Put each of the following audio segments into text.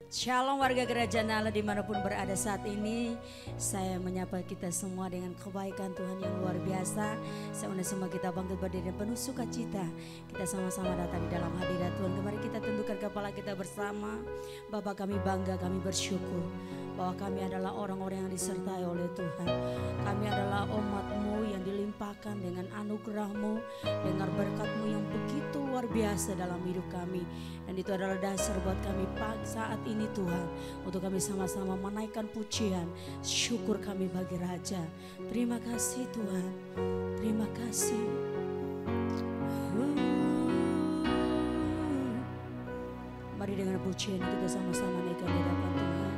Shalom warga kerajaan Allah dimanapun berada saat ini. Saya menyapa kita semua dengan kebaikan Tuhan yang luar biasa. Saya undang semua kita bangkit berdiri dan penuh sukacita. Kita sama-sama datang di dalam hadirat Tuhan. Kemari kita tundukkan kepala kita bersama. Bapa, kami bangga, kami bersyukur bahwa kami adalah orang-orang yang disertai oleh Tuhan. Kami adalah umat-Mu yang dilimpahkan dengan anugerah-Mu, dengan berkat-Mu yang begitu luar biasa dalam hidup kami. Dan itu adalah dasar buat kami saat ini Tuhan, untuk kami sama-sama menaikkan pujian, syukur kami bagi Raja. Terima kasih Tuhan, terima kasih. Mari dengan pujian kita sama-sama naikkan di hadapan Tuhan.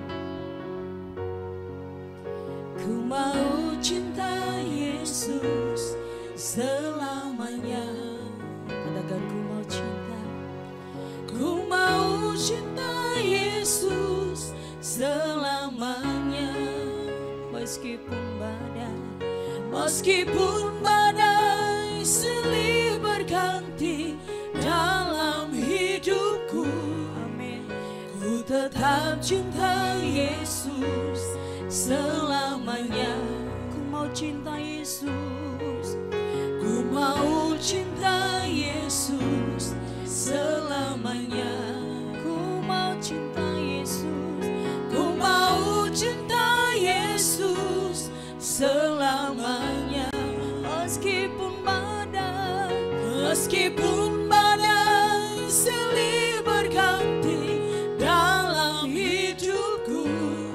Ku mau cinta Yesus selamanya. Katakan ku mau cinta. Ku mau cinta Yesus selamanya. Meskipun badai silih berganti dalam hidupku, amin. Ku tetap cinta Yesus selamanya. Ku mau cinta Yesus. Ku mau cinta Yesus selamanya. Ku mau cinta Yesus. Ku mau cinta Yesus selamanya. Meskipun badai silih berganti dalam hidupku,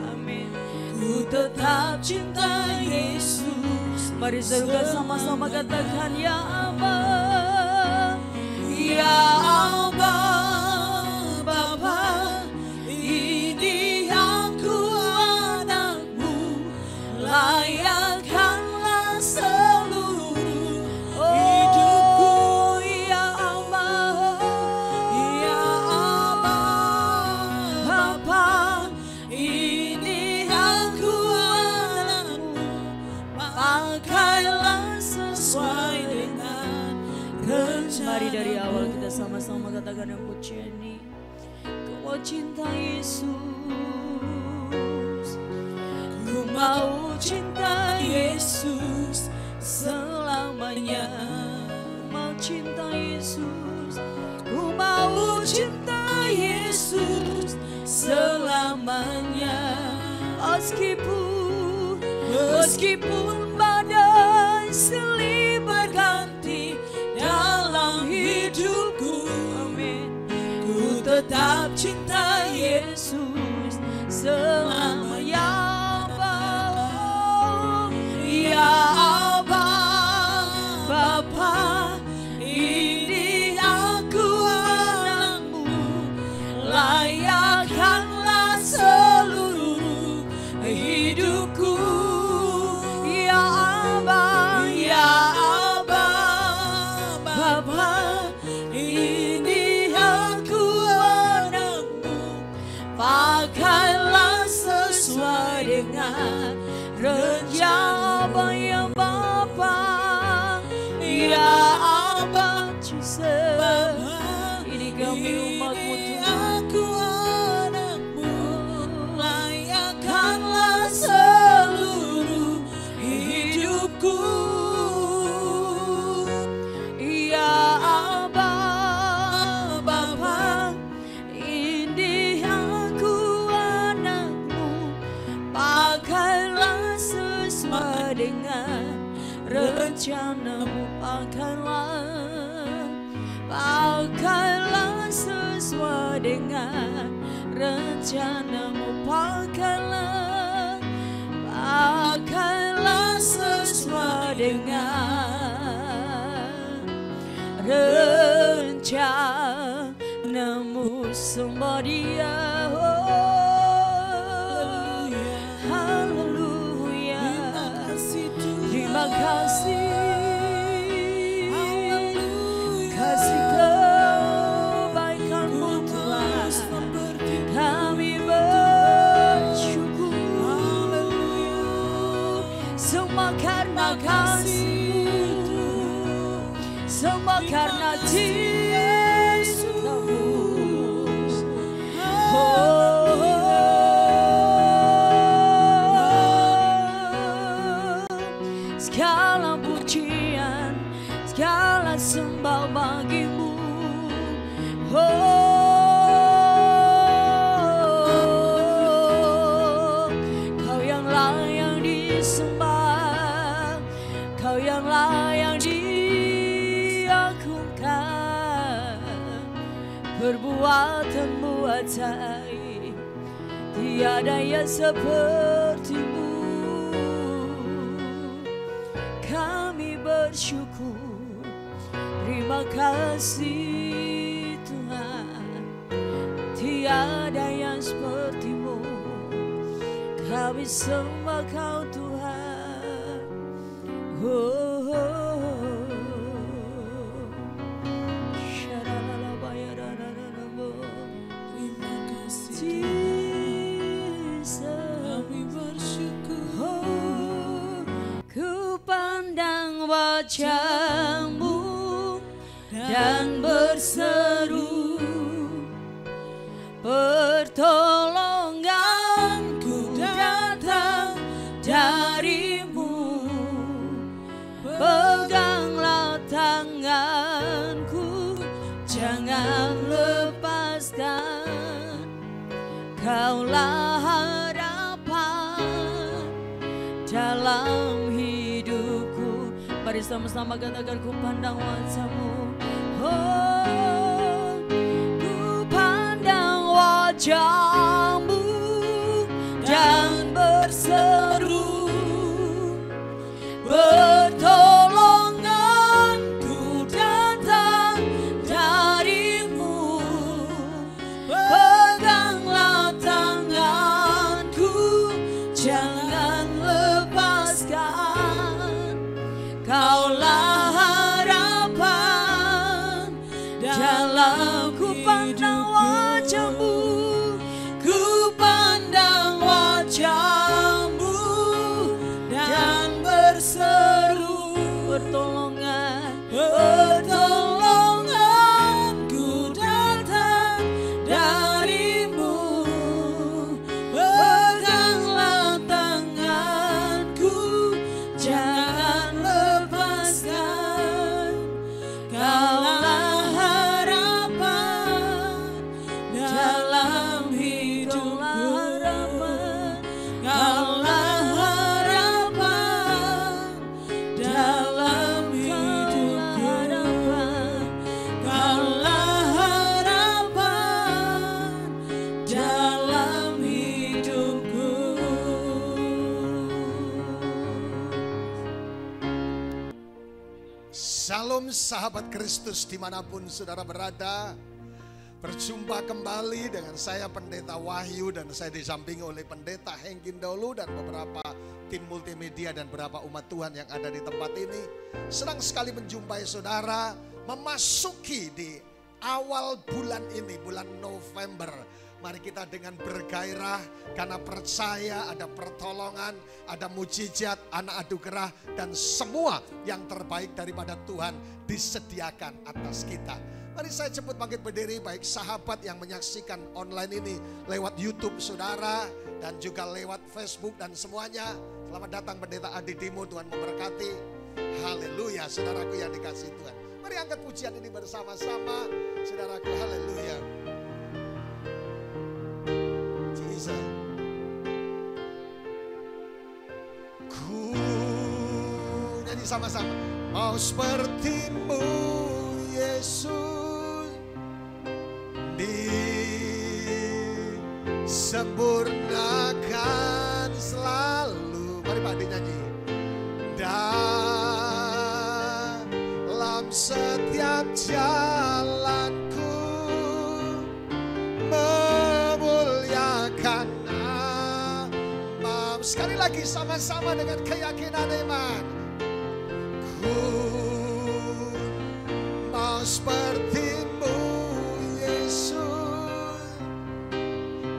amin. Ku tetap cinta Yesus. Mari juga sama-sama katakan ya Aba, ya Aba, Bapa, ini aku anakmu, layakkanlah seluruh hidupku. Ya Aba, ya Aba, Bapa, ini aku anakmu, pakailah sesuai dengan rencana. Mari dari awal kita sama-sama katakan yang pujian ini. Ku mau cinta Yesus. Ku mau cinta Yesus selamanya. Ku mau cinta Yesus. Ku mau cinta Yesus selamanya. Meskipun badai silih berganti dalam hidupku, amin. Ku tetap cinta Yesus selamanya. Ya Aba, Bapa, ini aku anakmu, layakkanlah seluruh hidupku. Ya Aba, ya Aba, Bapa, ini aku anakmu, pakailah sesuai dengan rencana. Ya Bapa, ya Aba, Jesus, ini kami umat-Mu Tuhan. Aku anakmu, layakkanlah seluruh hidupku. Ya Aba, Bapa, ini aku anakmu, pakailah sesuai dengan rencana-Mu. Pakailah sesuai dengan rencana-Mu. Pakailah sesuai dengan rencana-Mu. Sembah Dia. Haleluya. Terima kasih. Kasih kebaikan-Mu Tuhan, kami bersyukur. Semua karena kasih-Mu, semua karena cinta-Mu. Oh, tiada yang sepertimu. Kami bersyukur, terima kasih Tuhan, tiada yang sepertimu. Kami sembah Kau Tuhan. Oh, oh, oh. Terima kasih Tuhan, kami bersyukur. Oh, ku pandang wajah-Mu dan berseru, pertolonganku datang dari-Mu. Peganglah tanganku, jangan lepaskan. Kaulah harapan dalam hidupku. Mari sama-sama katakan, ku pandang wajah-Mu. Oh, ku pandang wajah-Mu dan berseru, pertolonganku datang dari-Mu. Peganglah tanganku, jangan lepaskan. Kaulah harapan dalam. Ku pandang wajah-Mu, ku pandang wajah-Mu dan berseru, pertolonganku datang dari-Mu. Peganglah tanganku, jangan lepaskan. Kaulah harapan dalam hidupku. Kaulah harapan dalam hidupku. Kaulah harapan dalam hidupku. Salam sahabat Kristus dimanapun saudara berada. Berjumpa kembali dengan saya Pendeta Wahyu, dan saya disampingi oleh Pendeta Hengkin Daulu dan beberapa tim multimedia dan beberapa umat Tuhan yang ada di tempat ini. Senang sekali menjumpai saudara memasuki di awal bulan ini, bulan November. Mari kita dengan bergairah karena percaya ada pertolongan, ada mujizat, anak anugerah, dan semua yang terbaik daripada Tuhan disediakan atas kita. Mari saya cepat bangkit berdiri, baik sahabat yang menyaksikan online ini lewat YouTube saudara dan juga lewat Facebook dan semuanya. Selamat datang Pendeta Adi Dimo, Tuhan memberkati. Haleluya, saudaraku yang dikasihi Tuhan. Mari angkat pujian ini bersama-sama, saudaraku. Haleluya. Jesus. Ku nyanyi sama-sama. Mau seperti-Mu Yesus, disempurnakan selalu. Mari Pak Adi nyanyi. Dalam setiap jalanku memuliakan nama. Sekali lagi sama-sama dengan keyakinan iman. Ku mau seperti-Mu Yesus,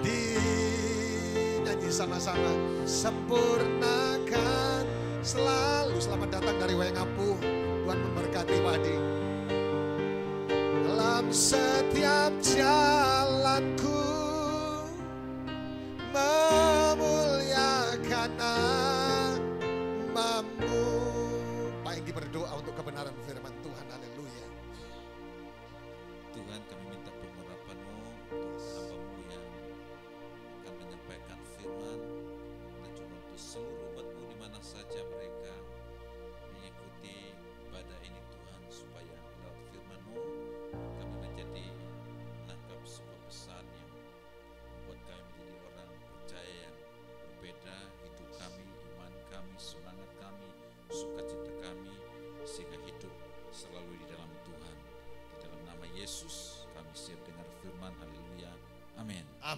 dinyanyi sama-sama. Sempurnakan selalu. Selamat datang dari Waingapu, Tuhan memberkati Pak Adi. Dalam setiap jalanku memuliakan namamu. Pak Enggi berdoa untuk kebenaran firman Tuhan. Haleluya. Tuhan, kami minta pengurapan-Mu untuk hamba-Mu yang akan menyampaikan firman, dan juga untuk seluruh umat-Mu di mana saja mereka mengikuti ibadah ini Tuhan, supaya lewat firman-Mu kami menjadi menangkap sebuah pesan yang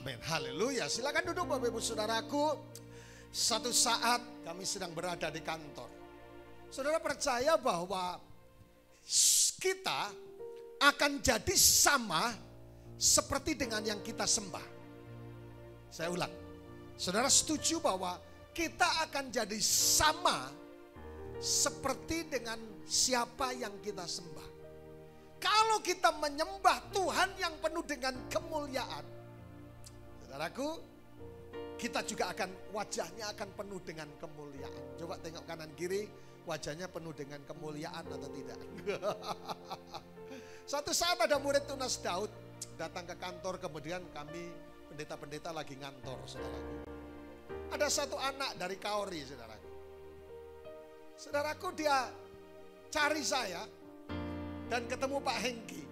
Amin, haleluya. Silakan duduk Bapak Ibu Saudaraku. Satu saat kami sedang berada di kantor. Saudara percaya bahwa kita akan jadi sama seperti dengan yang kita sembah. Saya ulang. Saudara setuju bahwa kita akan jadi sama seperti dengan siapa yang kita sembah. Kalau kita menyembah Tuhan yang penuh dengan kemuliaan, saudaraku, kita juga akan wajahnya akan penuh dengan kemuliaan. Coba tengok kanan kiri, wajahnya penuh dengan kemuliaan atau tidak? Suatu saat ada murid tunas Daud datang ke kantor, kemudian kami pendeta-pendeta lagi ngantor, saudaraku. Ada satu anak dari Kaori, saudaraku. Saudaraku, dia cari saya dan ketemu Pak Hengki.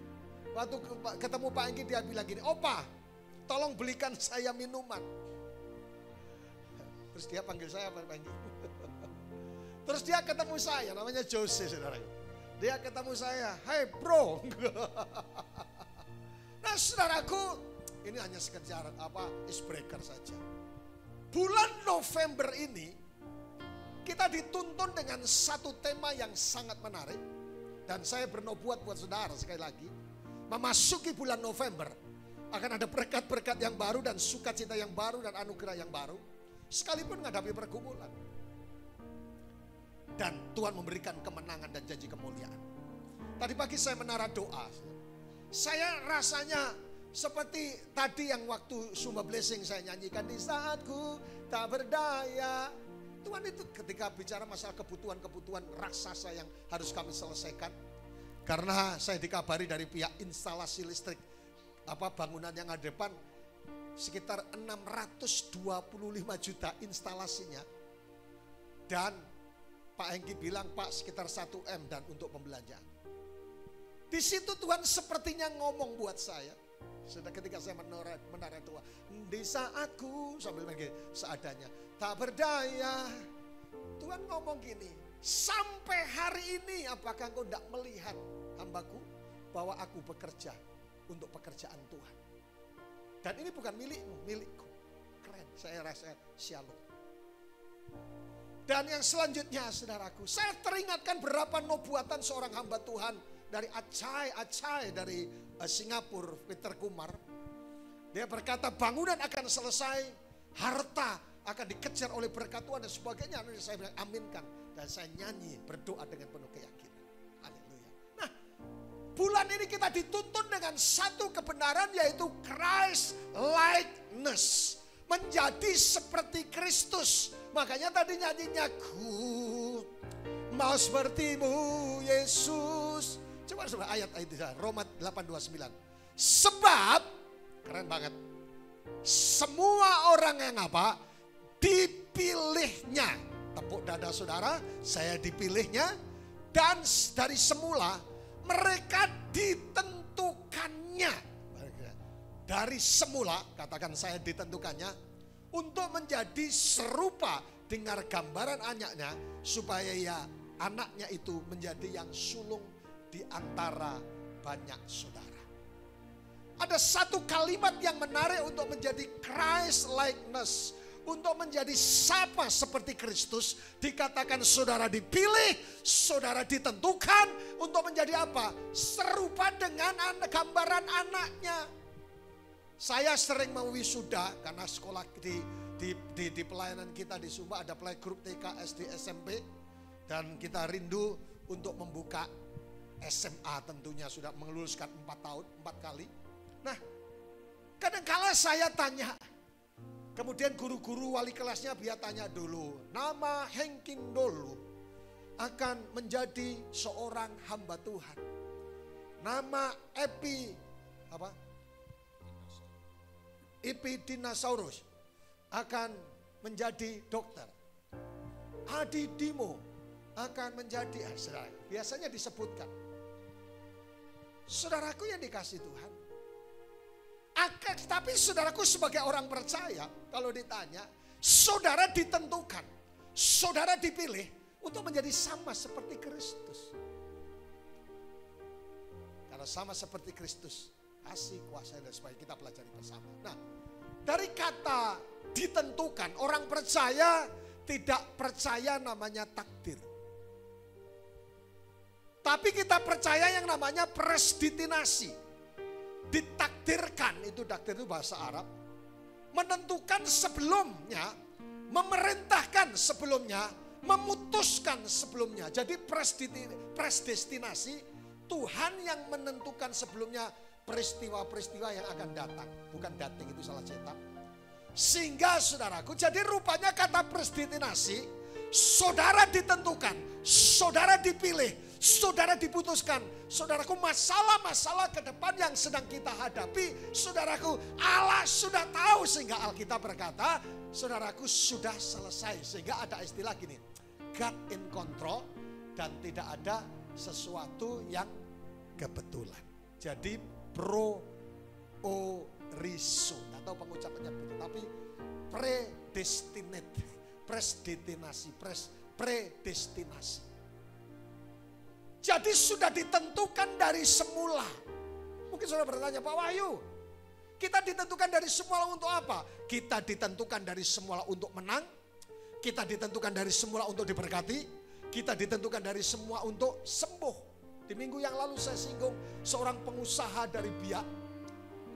Waktu ketemu Pak Hengki dia bilang gini, "Opa, tolong belikan saya minuman." Terus dia panggil saya Pak Hengki. Terus dia ketemu saya, namanya Jose, saudaraku. Dia ketemu saya, "Hai bro." Nah saudaraku, ini hanya sekedar icebreaker saja. Bulan November ini kita dituntun dengan satu tema yang sangat menarik. Dan saya bernubuat buat saudara sekali lagi. Memasuki bulan November akan ada berkat-berkat yang baru dan sukacita yang baru dan anugerah yang baru. Sekalipun menghadapi pergumulan. Dan Tuhan memberikan kemenangan dan janji kemuliaan. Tadi pagi saya menara doa. Saya rasanya seperti tadi yang waktu Sumba Blessing saya nyanyikan, di saatku tak berdaya. Tuhan itu ketika bicara masalah kebutuhan-kebutuhan raksasa yang harus kami selesaikan. Karena saya dikabari dari pihak instalasi listrik bangunan yang ada depan sekitar 625 juta instalasinya. Dan Pak Hengki bilang, "Pak, sekitar 1 M dan untuk pembelanjaan." Di situ Tuhan sepertinya ngomong buat saya. Sudah ketika saya menara doa, di saatku sambil lagi seadanya, tak berdaya. Tuhan ngomong gini, "Sampai hari ini apakah engkau tidak melihat hambaku bahwa aku bekerja untuk pekerjaan Tuhan? Dan ini bukan milikmu, milikku." Keren, saya rasa shalom. Dan yang selanjutnya saudaraku, saya teringatkan berapa nubuatan seorang hamba Tuhan dari Acai dari Singapura, Peter Kumar. Dia berkata bangunan akan selesai, harta akan dikejar oleh berkat Tuhan dan sebagainya. Dan saya bilang aminkan. Dan saya nyanyi berdoa dengan penuh keyakinan. Haleluya. Nah, bulan ini kita dituntun dengan satu kebenaran, yaitu Christ likeness. Menjadi seperti Kristus. Makanya tadi nyanyinya, "Ku mau sepertimu Yesus." Coba ayat itu, Roma 8:29. Sebab, keren banget, semua orang yang dipilihnya. Tepuk dada saudara, saya dipilihnya. Dan dari semula mereka ditentukannya. Dari semula, katakan saya ditentukannya, untuk menjadi serupa dengan gambaran anaknya, supaya anaknya itu menjadi yang sulung di antara banyak saudara. Ada satu kalimat yang menarik untuk menjadi Christ likeness, untuk menjadi sama seperti Kristus. Dikatakan saudara dipilih, saudara ditentukan untuk menjadi apa? Serupa dengan gambaran anaknya. Saya sering mewisuda karena sekolah di pelayanan kita di Sumba ada playgroup TK, SD, SMP. Dan kita rindu untuk membuka SMA, tentunya sudah meluluskan 4 tahun, 4 kali. Nah, kadang-kala saya tanya, kemudian guru-guru wali kelasnya biar tanya dulu, nama Hengki Ndolo akan menjadi seorang hamba Tuhan. Nama Epidinosaurus akan menjadi dokter. Adi Dimo akan menjadi biasanya disebutkan. Saudaraku yang dikasih Tuhan. Tapi saudaraku sebagai orang percaya, kalau ditanya, saudara ditentukan, saudara dipilih untuk menjadi sama seperti Kristus. Karena sama seperti Kristus, kasih, kuasa, dan supaya kita pelajari bersama. Nah, Dari kata ditentukan, orang percaya tidak percaya namanya takdir. Tapi kita percaya yang namanya predestinasi. Ditakdirkan, itu takdir itu bahasa Arab. Menentukan sebelumnya, memerintahkan sebelumnya, memutuskan sebelumnya. Jadi predestinasi, Tuhan yang menentukan sebelumnya peristiwa-peristiwa yang akan datang. Bukan dating, itu salah cetak. Sehingga saudaraku, jadi rupanya kata predestinasi, saudara ditentukan, saudara dipilih, saudara diputuskan. Saudaraku, masalah-masalah ke depan yang sedang kita hadapi, saudaraku, Allah sudah tahu. Sehingga Alkitab berkata, saudaraku, sudah selesai. Sehingga ada istilah gini, God in control, dan tidak ada sesuatu yang kebetulan. Jadi pro o riso, tidak tahu pengucapannya betul, tapi predestinate, predestinasi. Jadi sudah ditentukan dari semula. Mungkin saudara bertanya, Pak Wahyu, kita ditentukan dari semula untuk apa? Kita ditentukan dari semula untuk menang, kita ditentukan dari semula untuk diberkati, kita ditentukan dari semua untuk sembuh. Di minggu yang lalu saya singgung seorang pengusaha dari Biak.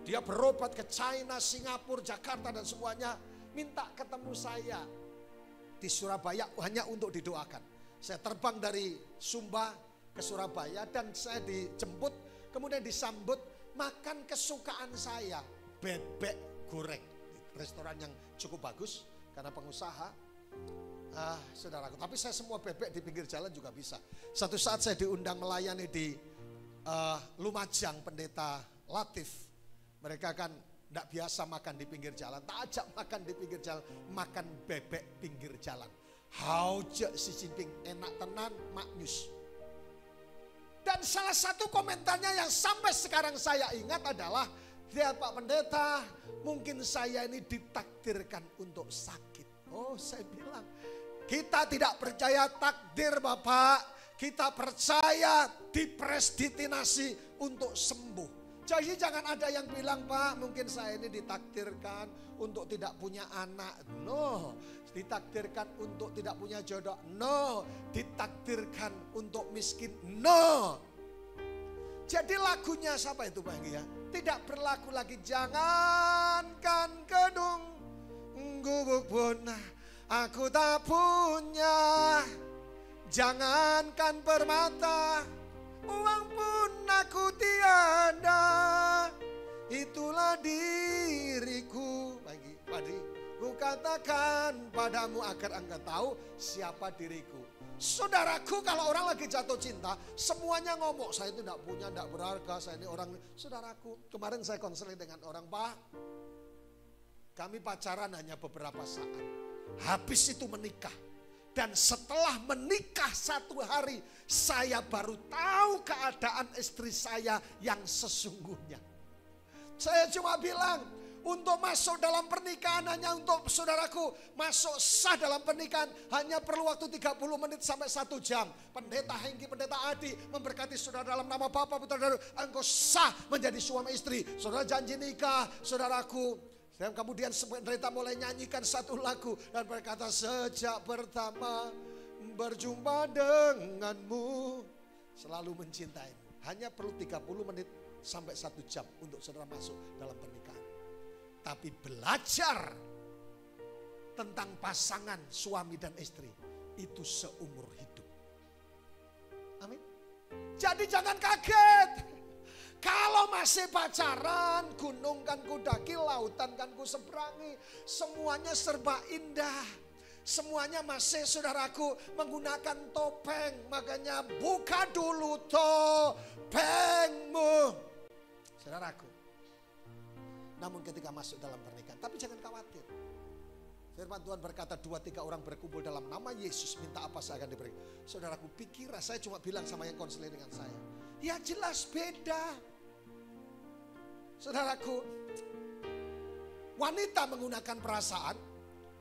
Dia berobat ke China, Singapura, Jakarta dan semuanya. Minta ketemu saya di Surabaya hanya untuk didoakan. Saya terbang dari Sumba ke Surabaya dan saya dijemput. Kemudian disambut makan kesukaan saya. Bebek goreng. Di restoran yang cukup bagus karena pengusaha. Saudaraku, tapi saya semua bebek di pinggir jalan juga bisa. Satu saat saya diundang melayani di Lumajang, Pendeta Latif. Mereka kan tidak biasa makan di pinggir jalan. Tak ajak makan di pinggir jalan, makan bebek pinggir jalan. Haujak Xi Jinping, enak tenan, maknyus. Dan salah satu komentarnya yang sampai sekarang saya ingat adalah, lihat Pak Pendeta, mungkin saya ini ditakdirkan untuk sakit. Oh, saya bilang, kita tidak percaya takdir Bapak. Kita percaya dipredestinasi untuk sembuh. Jadi jangan ada yang bilang, Pak, mungkin saya ini ditakdirkan untuk tidak punya anak. No, ditakdirkan untuk tidak punya jodoh. No, ditakdirkan untuk miskin. No. Jadi lagunya siapa itu Pak Enggi ya? Tidak berlaku lagi. Jangankan gedung gubuk pun aku tak punya. Jangankan permata, uang pun aku tiada. Itulah diriku. Padi, ku katakan padamu agar engkau tahu siapa diriku. Saudaraku, kalau orang lagi jatuh cinta, semuanya ngomong, saya itu tidak punya, tidak berharga, saya ini orang. Saudaraku, kemarin saya konseling dengan orang, Pak, kami pacaran hanya beberapa saat. Habis itu menikah. Dan setelah menikah 1 hari, saya baru tahu keadaan istri saya yang sesungguhnya. Saya cuma bilang, untuk masuk dalam pernikahan hanya untuk saudaraku, masuk sah dalam pernikahan hanya perlu waktu 30 menit sampai 1 jam. Pendeta Hengki, Pendeta Adi memberkati saudara dalam nama Bapa, Putra, dan Roh. Engkau sah menjadi suami istri. Saudara janji nikah, saudaraku. Dan kemudian pendeta mulai nyanyikan satu lagu dan berkata, sejak pertama berjumpa denganmu selalu mencintaimu. Hanya perlu 30 menit sampai 1 jam untuk saudara masuk dalam pernikahan. Tapi belajar tentang pasangan suami dan istri itu seumur hidup. Amin. Jadi jangan kaget. Kalau masih pacaran, gunung kan ku daki, lautan kan ku seberangi. Semuanya serba indah. Semuanya masih saudaraku menggunakan topeng. Makanya buka dulu topengmu. Saudaraku. Namun ketika masuk dalam pernikahan, tapi jangan khawatir. Firman Tuhan berkata 2-3 orang berkumpul dalam nama Yesus, minta apa saya akan diberi. Saudaraku, pikiran saya cuma bilang sama yang konseling dengan saya. Ya jelas beda. Saudaraku, wanita menggunakan perasaan,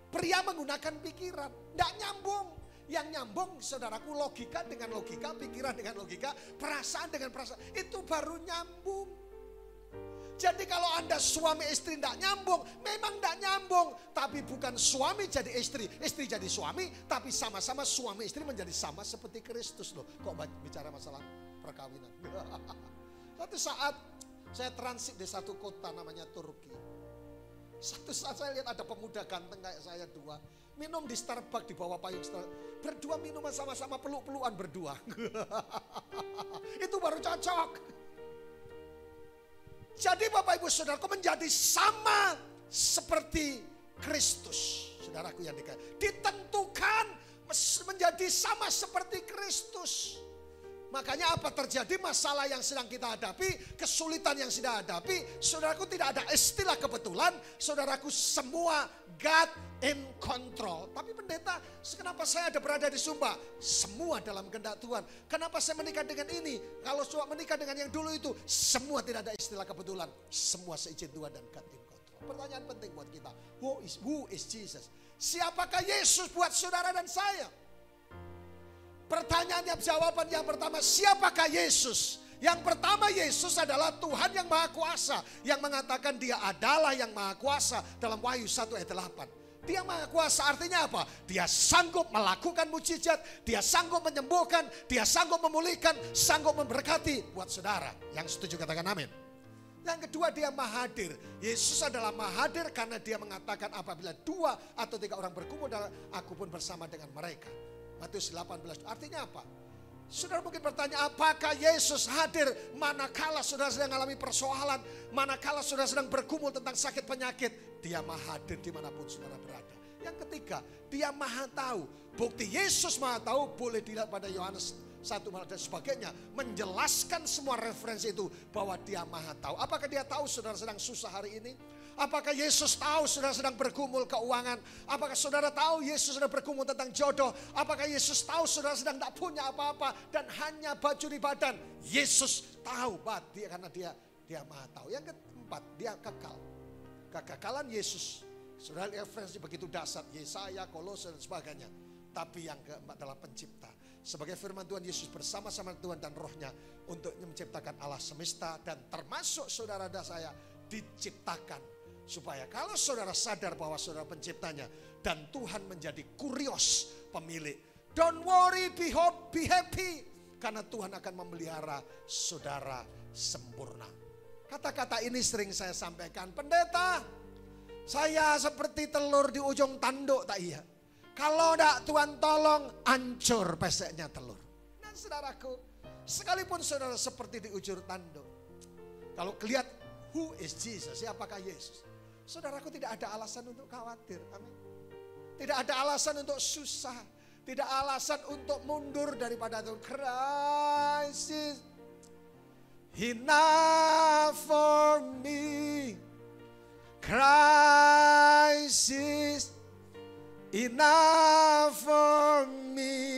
pria menggunakan pikiran. Tidak nyambung. Yang nyambung saudaraku logika dengan logika, pikiran dengan logika, perasaan dengan perasaan. Itu baru nyambung. Jadi kalau Anda suami istri tidak nyambung, memang tidak nyambung. Tapi bukan suami jadi istri jadi suami, tapi sama-sama suami istri menjadi sama seperti Kristus loh. Kok bicara masalah perkawinan? Satu saat saya transit di satu kota namanya Turki. Satu saat saya lihat ada pemuda ganteng kayak saya dua. Minum di Starbucks di bawah payung Starbucks. Berdua minuman sama-sama peluk-pelukan berdua. Itu baru cocok. Jadi Bapak Ibu Saudaraku menjadi sama seperti Kristus. Saudaraku yang dikasihi, ditentukan menjadi sama seperti Kristus. Makanya apa terjadi, masalah yang sedang kita hadapi, kesulitan yang sedang hadapi, saudaraku tidak ada istilah kebetulan, saudaraku semua God in control. Tapi pendeta, kenapa saya ada berada di Sumba? Semua dalam kehendak Tuhan. Kenapa saya menikah dengan ini? Kalau suami menikah dengan yang dulu itu, semua tidak ada istilah kebetulan. Semua seizin Tuhan dan God in control. Pertanyaan penting buat kita, who is Jesus? Siapakah Yesus buat saudara dan saya? Pertanyaannya, jawaban yang pertama, siapakah Yesus? Yang pertama, Yesus adalah Tuhan yang Maha Kuasa, yang mengatakan Dia adalah yang Maha Kuasa dalam Wahyu 1 ayat 8. Dia Maha Kuasa artinya apa? Dia sanggup melakukan mukjizat, Dia sanggup menyembuhkan, Dia sanggup memulihkan, sanggup memberkati buat saudara. Yang setuju katakan amin. Yang kedua, Dia Maha Hadir. Yesus adalah Maha Hadir karena Dia mengatakan apabila 2 atau 3 orang berkumpul, aku pun bersama dengan mereka. Matius 18. Artinya apa? Saudara mungkin bertanya, apakah Yesus hadir manakala saudara sedang mengalami persoalan, manakala saudara sedang bergumul tentang sakit penyakit? Dia Maha Hadir dimanapun saudara berada. Yang ketiga, Dia Maha Tahu. Bukti Yesus Maha Tahu boleh dilihat pada Yohanes 1 dan sebagainya, menjelaskan semua referensi itu bahwa Dia Maha Tahu. Apakah Dia tahu saudara sedang susah hari ini? Apakah Yesus tahu saudara sedang bergumul keuangan? Apakah saudara tahu Yesus sedang bergumul tentang jodoh? Apakah Yesus tahu saudara sedang tidak punya apa-apa dan hanya baju di badan? Yesus tahu, karena dia Maha Tahu. Yang keempat, Dia kekal. Kekekalan Yesus, saudara referensi begitu dasar, Yesaya, Kolose dan sebagainya. Tapi yang keempat adalah pencipta. Sebagai firman Tuhan, Yesus bersama-sama Tuhan dan Rohnya untuk menciptakan alam semesta, dan termasuk saudara dan saya diciptakan. Supaya kalau saudara sadar bahwa saudara penciptanya dan Tuhan menjadi kurios pemilik. Don't worry, be happy. Karena Tuhan akan memelihara saudara sempurna. Kata-kata ini sering saya sampaikan. Pendeta, saya seperti telur di ujung tanduk, tak iya? Kalau tidak Tuhan tolong, hancur peseknya telur. Dan saudaraku, sekalipun saudara seperti di ujung tanduk, kalau lihat who is Jesus, siapakah Yesus? Saudaraku, tidak ada alasan untuk khawatir. Amin. Tidak ada alasan untuk susah. Tidak alasan untuk mundur daripada Tuhan. Christ is enough for me. Christ is enough for me.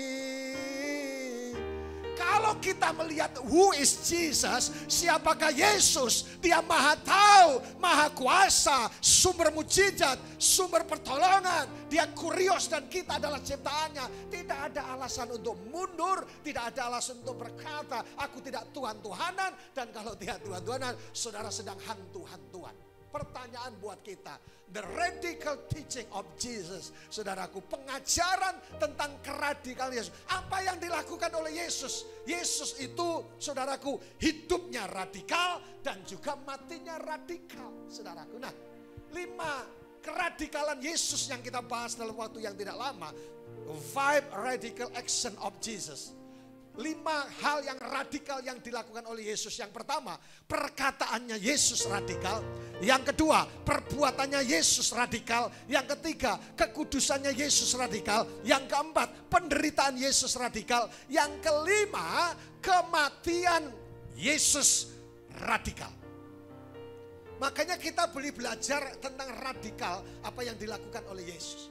Kalau kita melihat who is Jesus, siapakah Yesus? Dia Maha Tahu, Maha Kuasa, sumber mujizat, sumber pertolongan. Dia kurios dan kita adalah ciptaannya. Tidak ada alasan untuk mundur, tidak ada alasan untuk berkata, aku tidak Tuhan-Tuhanan. Dan kalau tidak Tuhan-Tuhanan, saudara sedang hantu-hantuan. Pertanyaan buat kita, the radical teaching of Jesus, saudaraku, pengajaran tentang keradikalan Yesus. Apa yang dilakukan oleh Yesus? Yesus itu, saudaraku, hidupnya radikal dan juga matinya radikal, saudaraku. Nah, 5 keradikalan Yesus yang kita bahas dalam waktu yang tidak lama. 5 radical action of Jesus. 5 hal yang radikal yang dilakukan oleh Yesus. Yang pertama, perkataannya Yesus radikal. Yang kedua, perbuatannya Yesus radikal. Yang ketiga, kekudusannya Yesus radikal. Yang keempat, penderitaan Yesus radikal. Yang kelima, kematian Yesus radikal. Makanya kita boleh belajar tentang radikal apa yang dilakukan oleh Yesus.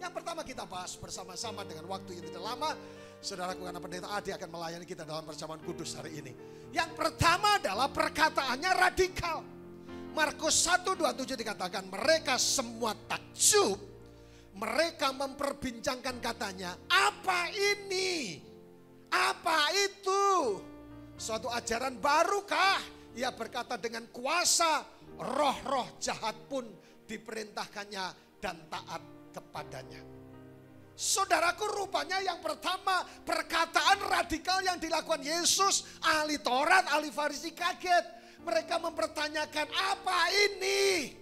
Yang pertama kita bahas bersama-sama dengan waktu yang tidak lama. Saudaraku, karena pendeta Adi akan melayani kita dalam perjamuan kudus hari ini. Yang pertama adalah perkataannya radikal. Markus 1:27 dikatakan, mereka semua takjub. Mereka memperbincangkan katanya, apa ini? Apa itu? Suatu ajaran barukah Ia berkata dengan kuasa roh-roh jahat pun diperintahkannya dan taat kepadanya. Saudaraku, rupanya yang pertama perkataan radikal yang dilakukan Yesus, ahli Taurat, ahli Farisi kaget. Mereka mempertanyakan apa ini?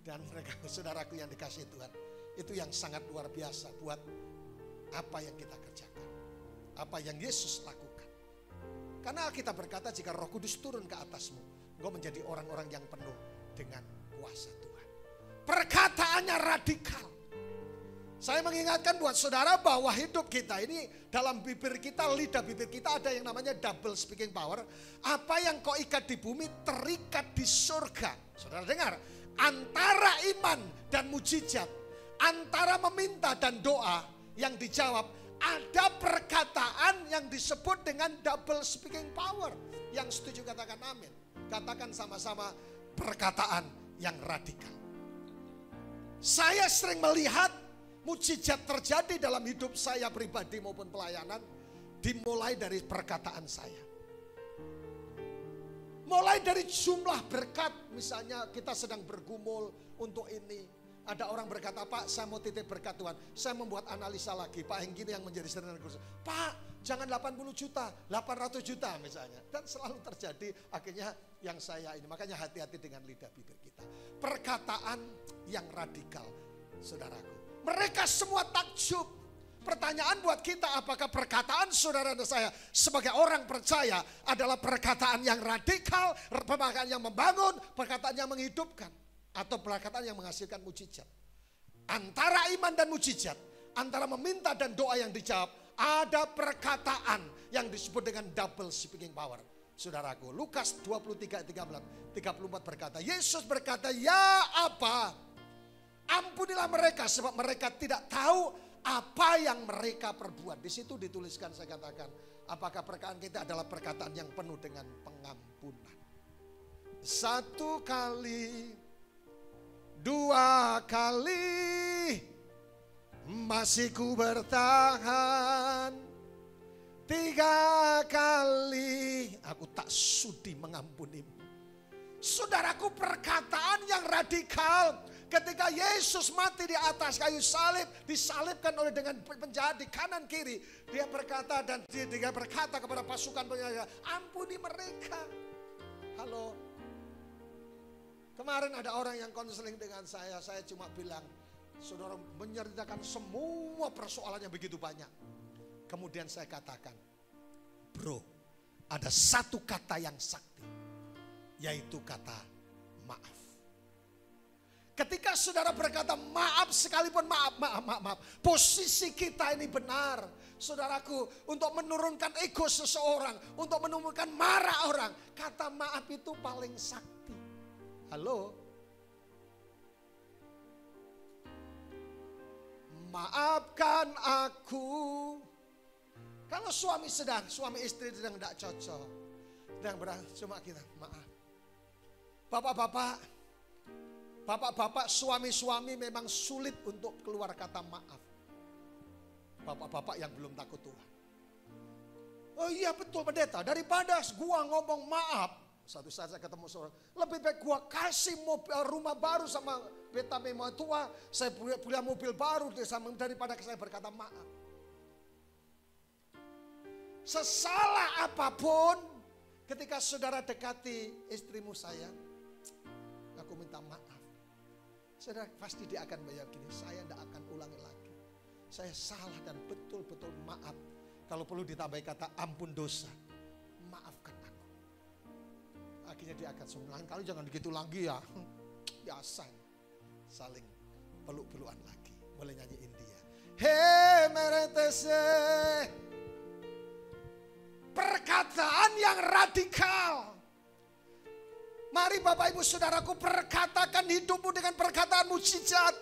Dan mereka, saudaraku yang dikasihi Tuhan, itu yang sangat luar biasa buat apa yang kita kerjakan, apa yang Yesus lakukan. Karena kita berkata jika Roh Kudus turun ke atasmu, engkau menjadi orang-orang yang penuh dengan kuasa Tuhan. Perkataannya radikal. Saya mengingatkan buat saudara bahwa hidup kita ini dalam bibir kita, lidah bibir kita ada yang namanya double speaking power. Apa yang kau ikat di bumi terikat di surga. Saudara dengar, antara iman dan mujizat, antara meminta dan doa yang dijawab, ada perkataan yang disebut dengan double speaking power. Yang setuju katakan amin. Katakan sama-sama perkataan yang radikal. Saya sering melihat mujizat terjadi dalam hidup saya pribadi maupun pelayanan dimulai dari perkataan saya. Mulai dari jumlah berkat, misalnya kita sedang bergumul untuk ini. Ada orang berkata, Pak saya mau titip berkat Tuhan. Saya membuat analisa lagi, Pak Henggi yang menjadi senior kursus. Pak jangan 80 juta, 800 juta misalnya. Dan selalu terjadi akhirnya yang saya ini. Makanya hati-hati dengan lidah bibir kita. Perkataan yang radikal, saudaraku. Mereka semua takjub. Pertanyaan buat kita, apakah perkataan saudara dan saya sebagai orang percaya adalah perkataan yang radikal, perkataan yang membangun, perkataan yang menghidupkan, atau perkataan yang menghasilkan mujizat. Antara iman dan mujizat, antara meminta dan doa yang dijawab, ada perkataan yang disebut dengan double speaking power. Saudaraku, Lukas 23:34 berkata, Yesus berkata, ya apa? Ampunilah mereka sebab mereka tidak tahu apa yang mereka perbuat. Di situ dituliskan, saya katakan, apakah perkataan kita adalah perkataan yang penuh dengan pengampunan. 1 kali, 2 kali, masih ku bertahan. 3 kali, aku tak sudi mengampunimu. Saudaraku, perkataan yang radikal. Ketika Yesus mati di atas kayu salib, disalibkan oleh dengan penjahat di kanan kiri, dia berkata kepada pasukan penjaga, ampuni mereka. Halo. Kemarin ada orang yang konseling dengan saya cuma bilang, saudara menyertakan semua persoalannya begitu banyak. Kemudian saya katakan, bro, ada satu kata yang sakti, yaitu kata maaf. Ketika saudara berkata maaf, sekalipun maaf, posisi kita ini benar. Saudaraku, untuk menurunkan ego seseorang, untuk menurunkan marah orang, kata maaf itu paling sakti. Halo? Maafkan aku. Kalau suami istri sedang tidak cocok, sedang cuma kita maaf. Bapak-bapak, suami-suami memang sulit untuk keluar kata maaf. Bapak-bapak yang belum takut Tuhan. Oh iya betul pendeta, daripada gua ngomong maaf, satu saat saya ketemu seorang, lebih baik gua kasih rumah baru sama beta memang tua, saya punya mobil baru daripada saya berkata maaf. Sesalah apapun, ketika saudara dekati istrimu sayang, aku minta maaf. Saudara pasti dia akan bayar gini, saya tidak akan ulangi lagi. Saya salah dan betul-betul maaf. Kalau perlu ditambahi kata ampun dosa, maafkan aku. Akhirnya dia akan lain kali jangan begitu lagi ya. Biasa saling peluk-pelukan lagi. Boleh nyanyi India. Hey meretese. Perkataan yang radikal. Mari Bapak Ibu Saudaraku, perkatakan hidupmu dengan perkataan mujizat.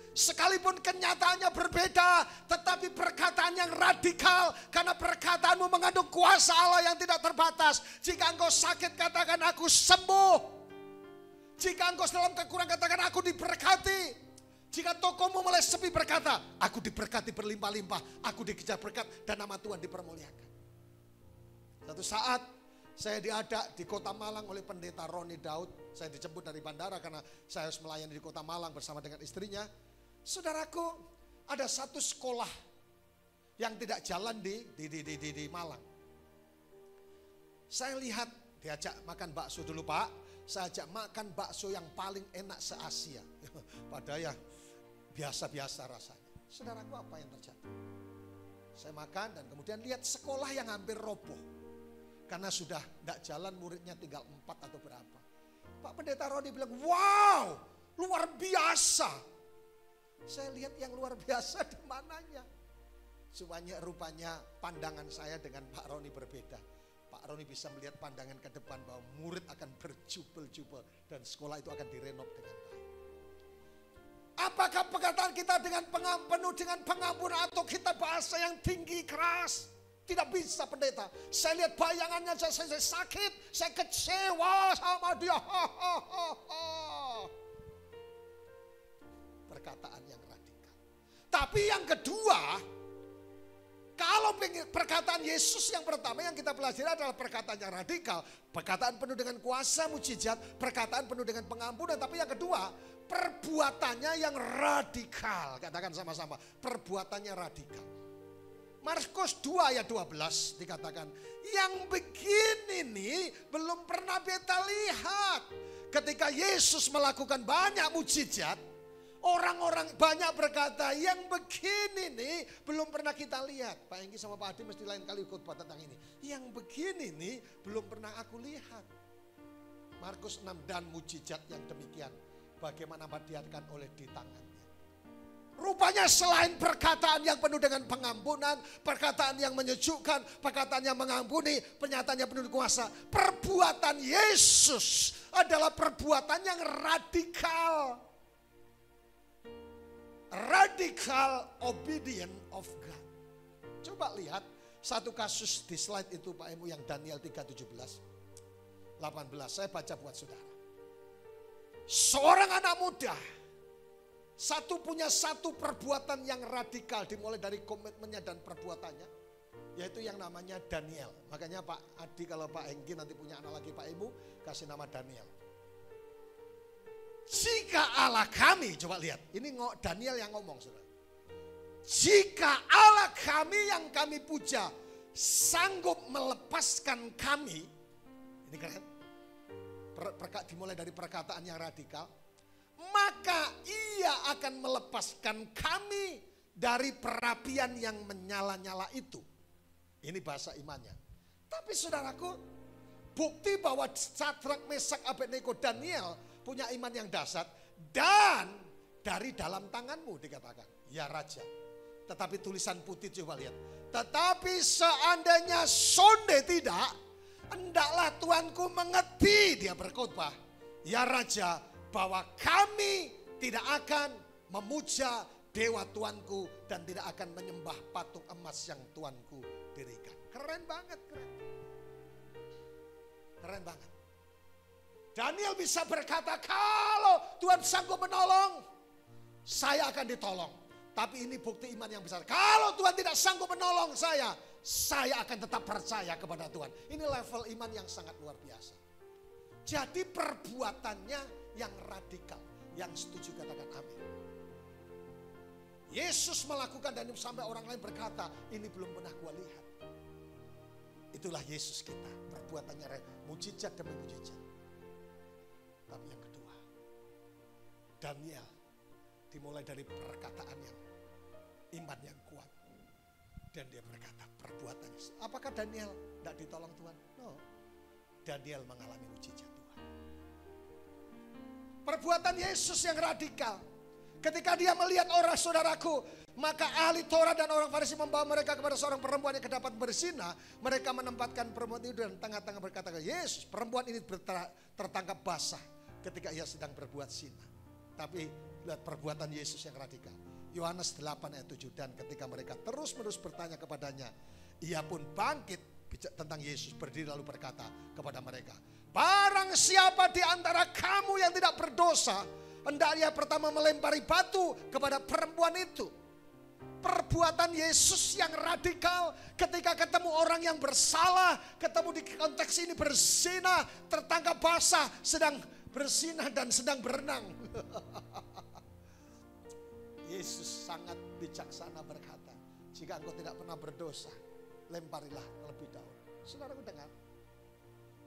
Sekalipun kenyataannya berbeda, tetapi perkataan yang radikal. Karena perkataanmu mengandung kuasa Allah yang tidak terbatas. Jika engkau sakit, katakan aku sembuh. Jika engkau dalam kekurangan, katakan aku diberkati. Jika tokomu mulai sepi, berkata aku diberkati berlimpah-limpah. Aku dikejar berkat dan nama Tuhan dipermuliakan. Satu saat Saya diajak di Kota Malang oleh pendeta Roni Daud. Saya dijemput dari bandara karena saya harus melayani di Kota Malang bersama dengan istrinya. Saudaraku, ada satu sekolah yang tidak jalan di Malang. Saya lihat, diajak makan bakso dulu Pak. Saya ajak makan bakso yang paling enak se-Asia. Padahal ya biasa-biasa rasanya. Saudaraku, apa yang terjadi? Saya makan dan kemudian lihat sekolah yang hampir roboh. Karena sudah tidak jalan, muridnya tinggal 4 atau berapa. Pak Pendeta Roni bilang, wow, luar biasa. Saya lihat yang luar biasa di mananya. Semuanya rupanya pandangan saya dengan Pak Roni berbeda. Pak Roni bisa melihat pandangan ke depan bahwa murid akan berjubel-jubel dan sekolah itu akan direnov dengan baik. Apakah perkataan kita penuh dengan pengampunan atau kita bahasa yang tinggi keras? Tidak bisa pendeta. Saya lihat bayangannya, saya sakit, saya kecewa sama dia. Perkataan yang radikal. Tapi yang kedua, kalau perkataan Yesus yang pertama yang kita pelajari adalah perkataan yang radikal. Perkataan penuh dengan kuasa, mujizat, perkataan penuh dengan pengampunan. Tapi yang kedua, perbuatannya yang radikal. Katakan sama-sama, perbuatannya radikal. Markus 2 ayat 12 dikatakan, yang begini nih belum pernah beta lihat. Ketika Yesus melakukan banyak mujizat, orang-orang banyak berkata, yang begini nih belum pernah kita lihat. Pak Enggi sama Pak Adi mesti lain kali khotbah tentang ini. Yang begini nih belum pernah aku lihat. Markus 6, dan mujizat yang demikian bagaimana diadakan oleh di tangannya. Rupanya selain perkataan yang penuh dengan pengampunan, perkataan yang menyejukkan, perkataan yang mengampuni, pernyataan yang penuh kuasa, perbuatan Yesus adalah perbuatan yang radikal. Radical obedience of God. Coba lihat satu kasus di slide itu Pak Emu yang Daniel 3:17, 18. Saya baca buat saudara. Seorang anak muda punya satu perbuatan yang radikal dimulai dari komitmennya dan perbuatannya, yaitu yang namanya Daniel. Makanya Pak Adi kalau Pak Enggi nanti punya anak lagi Pak Ibu, kasih nama Daniel. Jika Allah kami, coba lihat, ini Daniel yang ngomong saudara. Jika Allah kami yang kami puja sanggup melepaskan kami, ini keren, dimulai dari perkataan yang radikal, maka ia akan melepaskan kami dari perapian yang menyala-nyala itu. Ini bahasa imannya. Tapi saudaraku, bukti bahwa Sadrak, Mesak, Abednego, Daniel punya iman yang dasar. Dan dari dalam tanganmu dikatakan, ya Raja. Tetapi tulisan putih coba lihat. Tetapi seandainya sonde tidak, hendaklah Tuanku mengerti, dia berkhotbah, ya Raja, bahwa kami tidak akan memuja dewa Tuanku dan tidak akan menyembah patung emas yang Tuanku dirikan. Keren banget, keren. Keren banget. Daniel bisa berkata, kalau Tuhan sanggup menolong, saya akan ditolong. Tapi ini bukti iman yang besar. Kalau Tuhan tidak sanggup menolong saya akan tetap percaya kepada Tuhan. Ini level iman yang sangat luar biasa. Jadi perbuatannya yang radikal. Yang setuju katakan amin. Yesus melakukan dan sampai orang lain berkata, ini belum pernah gua lihat. Itulah Yesus kita. Perbuatannya mujizat demi mujizat. Tapi yang kedua, Daniel dimulai dari perkataan yang iman yang kuat. Dan dia berkata perbuatannya. Apakah Daniel tidak ditolong Tuhan? No. Daniel mengalami mujizat Tuhan. Perbuatan Yesus yang radikal. Ketika dia melihat orang saudaraku, maka ahli Torah dan orang Farisi membawa mereka kepada seorang perempuan yang kedapat berzina. Mereka menempatkan perempuan itu dan tengah-tengah berkata, Yesus, perempuan ini tertangkap basah ketika ia sedang berbuat zina. Tapi lihat perbuatan Yesus yang radikal. Yohanes 8 ayat 7, dan ketika mereka terus-menerus bertanya kepadanya, ia pun bangkit tentang Yesus, berdiri lalu berkata kepada mereka, barang siapa di antara kamu yang tidak berdosa, hendaknya pertama melempari batu kepada perempuan itu. perbuatan Yesus yang radikal ketika ketemu orang yang bersalah, ketemu di konteks ini berzina, tertangkap basah, sedang berzinah dan sedang berenang. Yesus sangat bijaksana berkata, jika engkau tidak pernah berdosa, lemparilah terlebih dahulu. Saudaraku dengar,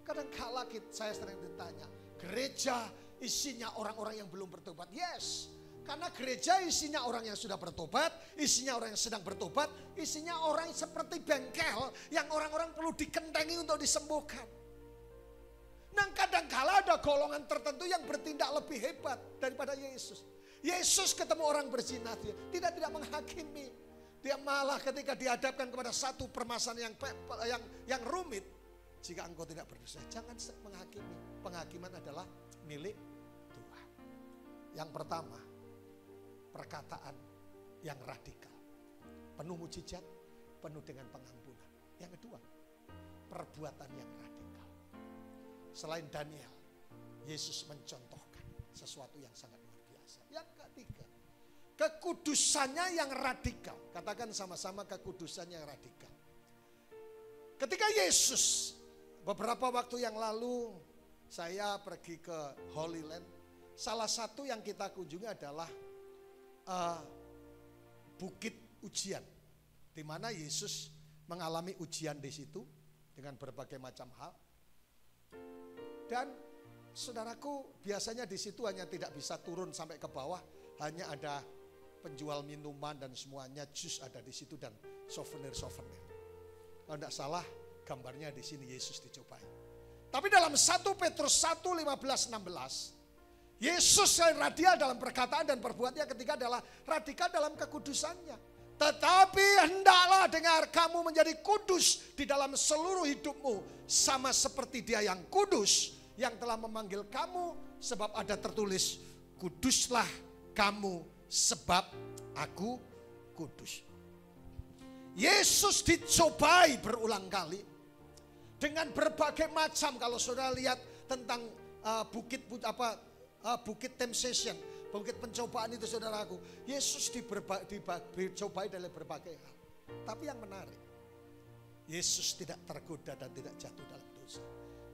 kadang-kala saya sering ditanya, gereja isinya orang-orang yang belum bertobat. Yes, karena gereja isinya orang yang sudah bertobat, isinya orang yang sedang bertobat, isinya orang seperti bengkel yang orang-orang perlu dikentengi untuk disembuhkan. Nah, kadang-kala ada golongan tertentu yang bertindak lebih hebat daripada Yesus. Yesus ketemu orang berzina, dia tidak menghakimi. Dia malah ketika dihadapkan kepada satu permasalahan yang rumit, jika engkau tidak berdosa, jangan menghakimi. Penghakiman adalah milik Tuhan. Yang pertama, perkataan yang radikal, penuh mujizat, penuh dengan pengampunan. Yang kedua, perbuatan yang radikal. Selain Daniel, Yesus mencontohkan sesuatu yang sangat luar biasa. Yang ketiga, kekudusannya yang radikal. Katakan sama-sama, kekudusan yang radikal. Ketika Yesus beberapa waktu yang lalu saya pergi ke Holy Land, salah satu yang kita kunjungi adalah Bukit Ujian, di mana Yesus mengalami ujian di situ dengan berbagai macam hal. Dan saudaraku, biasanya di situ hanya tidak bisa turun sampai ke bawah, hanya ada penjual minuman dan semuanya, jus ada di situ dan souvenir-souvenir. Kalau tidak salah, gambarnya di sini Yesus dicobai. Tapi dalam 1 Petrus 1, 15, 16, Yesus yang radikal dalam perkataan dan perbuatannya ketika adalah radikal dalam kekudusannya. Tetapi hendaklah dengar, kamu menjadi kudus di dalam seluruh hidupmu, sama seperti Dia yang kudus yang telah memanggil kamu, sebab ada tertulis, kuduslah kamu sebab aku kudus. Yesus dicobai berulang kali dengan berbagai macam. Kalau saudara lihat tentang bukit temptation, bukit pencobaan itu saudaraku, Yesus dicobai dari berbagai hal. Tapi yang menarik, Yesus tidak tergoda dan tidak jatuh dalam dosa.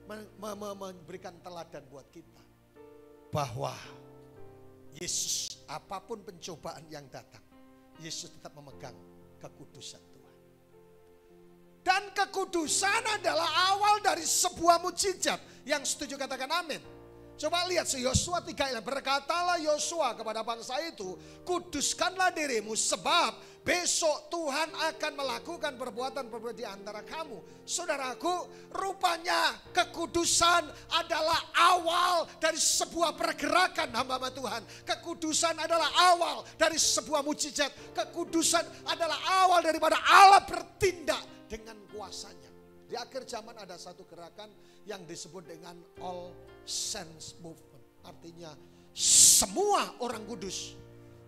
Memberikan teladan buat kita bahwa Yesus, apapun pencobaan yang datang, Yesus tetap memegang kekudusan Tuhan. Dan kekudusan adalah awal dari sebuah mujizat. Yang setuju katakan amin. Coba lihat Yosua 3, berkatalah Yosua kepada bangsa itu, kuduskanlah dirimu sebab besok Tuhan akan melakukan perbuatan-perbuatan di antara kamu. Saudaraku, rupanya kekudusan adalah awal dari sebuah pergerakan hamba-hamba Tuhan. Kekudusan adalah awal dari sebuah mujizat. Kekudusan adalah awal daripada Allah bertindak dengan kuasanya. Di akhir zaman ada satu gerakan yang disebut dengan All Saints Movement. Artinya semua orang kudus.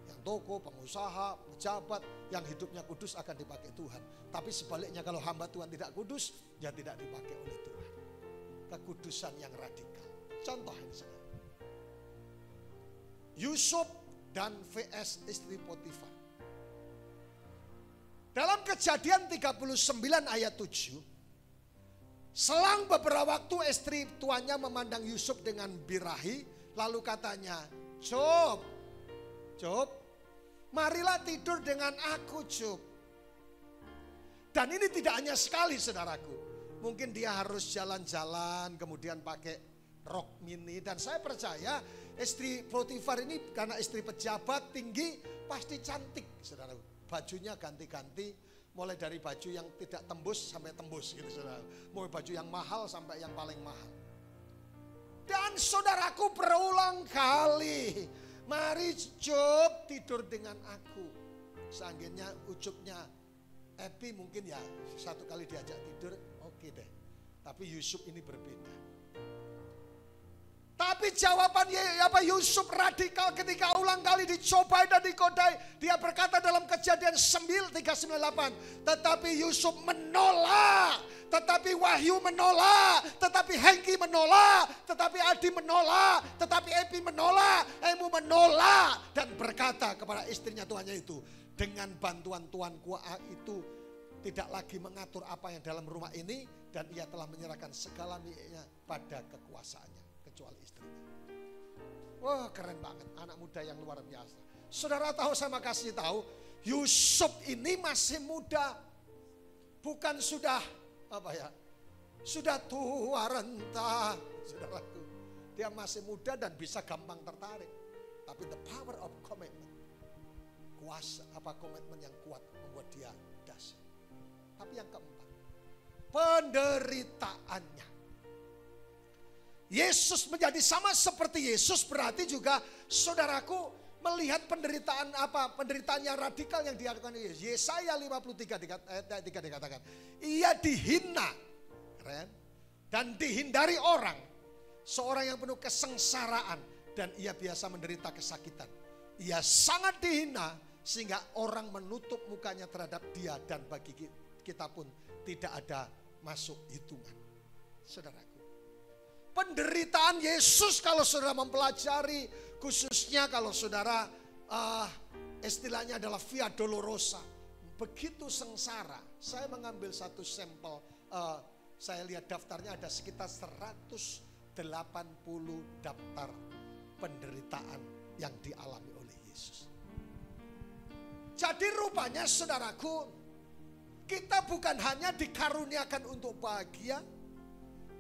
Yang toko, pengusaha, pejabat yang hidupnya kudus akan dipakai Tuhan. Tapi sebaliknya kalau hamba Tuhan tidak kudus, ya tidak dipakai oleh Tuhan. Kekudusan yang radikal. Contoh yang saya. Yusuf dan VS istri Potifar. Dalam Kejadian 39 ayat 7, selang beberapa waktu istri tuannya memandang Yusuf dengan birahi, lalu katanya, Job, marilah tidur dengan aku, Job. Dan ini tidak hanya sekali, saudaraku. Mungkin dia harus jalan-jalan, kemudian pakai rok mini. Dan saya percaya istri Potifar ini karena istri pejabat tinggi, pasti cantik, saudaraku. Bajunya ganti-ganti, mulai dari baju yang tidak tembus sampai tembus gitu saudara. Mulai baju yang mahal sampai yang paling mahal. Dan saudaraku berulang kali, mari Job tidur dengan aku. Seandainya ucapnya Epi mungkin ya satu kali diajak tidur, oke deh. Tapi Yusuf ini berbeda. Tapi jawaban Yusuf radikal ketika ulang kali dicobai dan digodai. Dia berkata dalam Kejadian 398. Tetapi Yusuf menolak. Tetapi Wahyu menolak. Tetapi Hengki menolak. Tetapi Adi menolak. Tetapi Epi menolak. Emu menolak. Dan berkata kepada istrinya tuannya itu. dengan bantuan Tuanku itu tidak lagi mengatur apa yang dalam rumah ini, dan ia telah menyerahkan segala miliknya pada kekuasaannya, kecuali istrinya. Wah, keren banget, anak muda yang luar biasa. Saudara tahu, saya kasih tahu, Yusuf ini masih muda. Bukan sudah sudah tua renta, saudaraku. Dia masih muda dan bisa gampang tertarik. Tapi the power of commitment, komitmen yang kuat membuat dia dahsyat. Tapi yang keempat, penderitaannya. Yesus menjadi sama seperti Yesus, berarti juga saudaraku melihat penderitaan yang radikal yang dilakukan Yesus. Yesaya 53 dikatakan, ia dihina, keren, dan dihindari orang, seorang yang penuh kesengsaraan, dan ia biasa menderita kesakitan. Ia sangat dihina sehingga orang menutup mukanya terhadap dia, dan bagi kita pun tidak ada masuk hitungan. Saudaraku, penderitaan Yesus kalau saudara mempelajari, khususnya kalau saudara istilahnya adalah via dolorosa, begitu sengsara. Saya mengambil satu sampel, saya lihat daftarnya ada sekitar 180 daftar penderitaan yang dialami oleh Yesus. Jadi rupanya saudaraku, kita bukan hanya dikaruniakan untuk bahagia,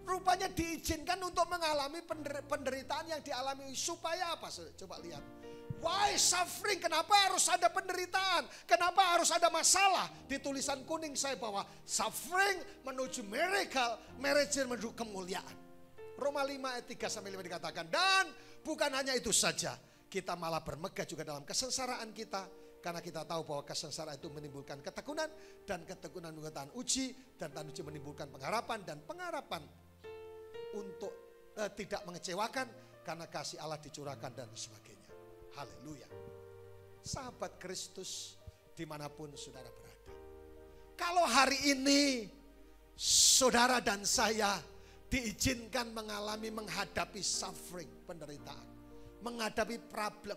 rupanya diizinkan untuk mengalami penderitaan yang dialami. Supaya apa? Coba lihat. Why suffering? Kenapa harus ada penderitaan? Kenapa harus ada masalah? Di tulisan kuning saya bawa suffering menuju miracle, miracle menuju kemuliaan. Roma 5 ayat 3-5 dikatakan, dan bukan hanya itu saja, kita malah bermegah juga dalam kesengsaraan kita, karena kita tahu bahwa kesengsaraan itu menimbulkan ketekunan, dan ketekunan menimbulkan uji, dan uji menimbulkan pengharapan, dan pengharapan untuk tidak mengecewakan, karena kasih Allah dicurahkan, dan sebagainya. Haleluya. Sahabat Kristus dimanapun saudara berada, kalau hari ini saudara dan saya diizinkan menghadapi suffering, penderitaan, menghadapi problem,